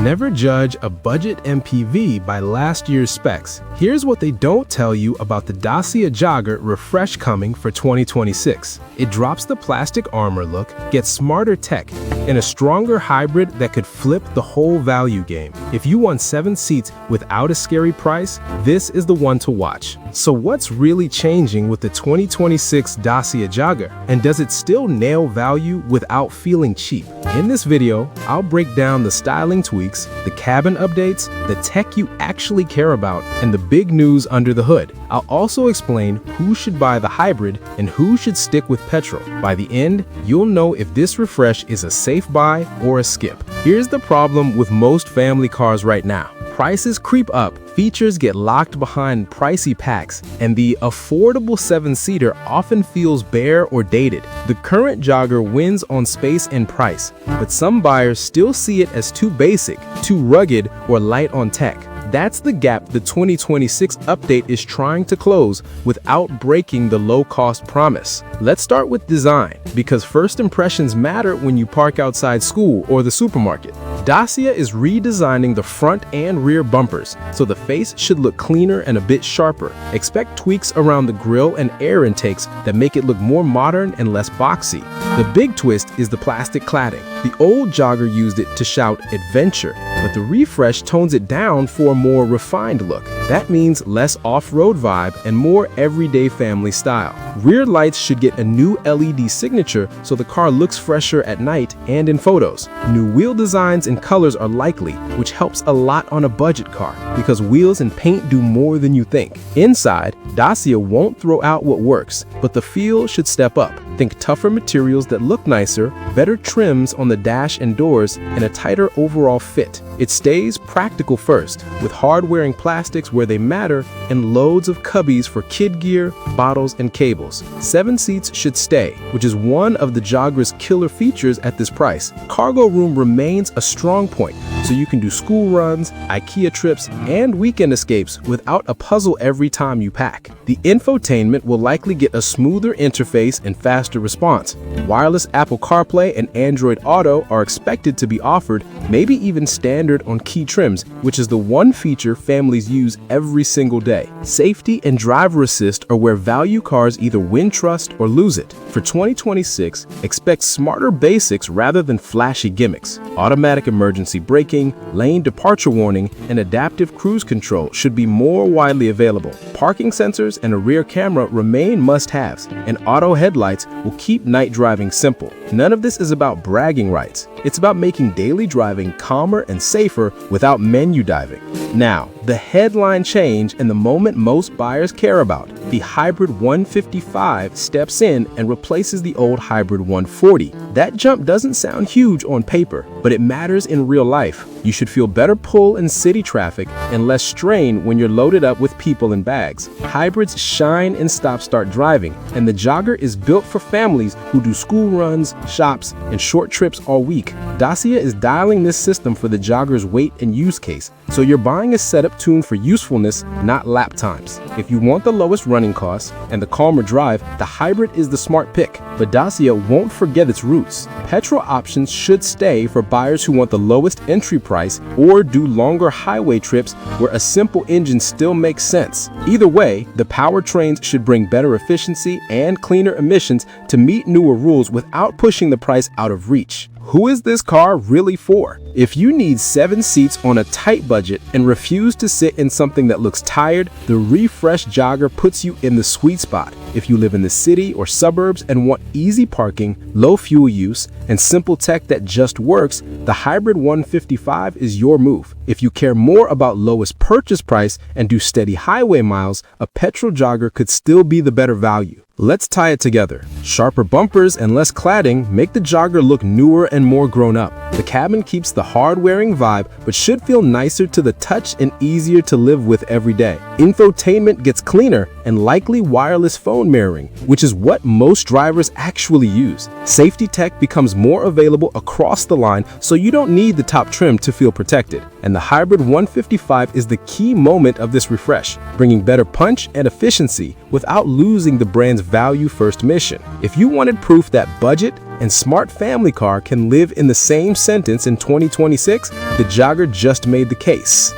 Never judge a budget MPV by last year's specs. Here's what they don't tell you about the Dacia Jogger refresh coming for 2026. It drops the plastic armor look, gets smarter tech, and a stronger hybrid that could flip the whole value game. If you want 7 seats without a scary price, this is the one to watch. So what's really changing with the 2026 Dacia Jogger? And does it still nail value without feeling cheap? In this video, I'll break down the styling tweaks, the cabin updates, the tech you actually care about, and the big news under the hood. I'll also explain who should buy the hybrid and who should stick with petrol. By the end, you'll know if this refresh is a safe buy or a skip. Here's the problem with most family cars right now. Prices creep up, features get locked behind pricey packs, and the affordable 7-seater often feels bare or dated. The current Jogger wins on space and price, but some buyers still see it as too basic, too rugged, or light on tech. That's the gap the 2026 update is trying to close without breaking the low-cost promise. Let's start with design, because first impressions matter when you park outside school or the supermarket. Dacia is redesigning the front and rear bumpers, so the face should look cleaner and a bit sharper. Expect tweaks around the grille and air intakes that make it look more modern and less boxy. The big twist is the plastic cladding. The old Jogger used it to shout adventure, but the refresh tones it down for a more refined look. That means less off-road vibe and more everyday family style. Rear lights should get a new LED signature so the car looks fresher at night and in photos. New wheel designs and colors are likely, which helps a lot on a budget car because wheels and paint do more than you think. Inside, Dacia won't throw out what works, but the feel should step up. Think tougher materials that look nicer, better trims on the dash and doors, and a tighter overall fit. It stays practical first, with hard-wearing plastics where they matter and loads of cubbies for kid gear, bottles, and cables. 7 seats should stay, which is one of the Jogger's killer features at this price. Cargo room remains a strong point, so you can do school runs, IKEA trips, and weekend escapes without a puzzle every time you pack. The infotainment will likely get a smoother interface and faster response. Wireless Apple CarPlay and Android Auto are expected to be offered, maybe even standard on key trims, which is the one feature families use every single day. Safety and driver assist are where value cars either win trust or lose it. For 2026, expect smarter basics rather than flashy gimmicks. Automatic emergency braking, lane departure warning, and adaptive cruise control should be more widely available. Parking sensors and a rear camera remain must-haves, and auto headlights will keep night driving simple. None of this is about bragging rights. It's about making daily driving calmer and safer without menu diving. Now, the headline change and the moment most buyers care about. The Hybrid 155 steps in and replaces the old Hybrid 140. That jump doesn't sound huge on paper, but it matters in real life. You should feel better pull in city traffic and less strain when you're loaded up with people and bags. Hybrids shine in stop-start driving, and the Jogger is built for families who do school runs, shops, and short trips all week. Dacia is dialing this system for the Jogger's weight and use case, so you're buying a setup tuned for usefulness, not lap times. If you want the lowest running costs and the calmer drive, the hybrid is the smart pick. But Dacia won't forget its roots. Petrol options should stay for buyers who want the lowest entry price or do longer highway trips where a simple engine still makes sense. Either way, the powertrains should bring better efficiency and cleaner emissions to meet newer rules without pushing the price out of reach. Who is this car really for? If you need 7 seats on a tight budget and refuse to sit in something that looks tired, the refreshed Jogger puts you in the sweet spot. If you live in the city or suburbs and want easy parking, low fuel use, and simple tech that just works, the Hybrid 155 is your move. If you care more about lowest purchase price and do steady highway miles, a petrol Jogger could still be the better value. Let's tie it together. Sharper bumpers and less cladding make the Jogger look newer and more grown up. The cabin keeps the hard-wearing vibe, but should feel nicer to the touch and easier to live with every day. Infotainment gets cleaner and likely wireless phone mirroring, which is what most drivers actually use. Safety tech becomes more available across the line, so you don't need the top trim to feel protected. And the Hybrid 155 is the key moment of this refresh, bringing better punch and efficiency without losing the brand's value-first mission. If you wanted proof that budget, and smart family car can live in the same sentence in 2026, the Jogger just made the case.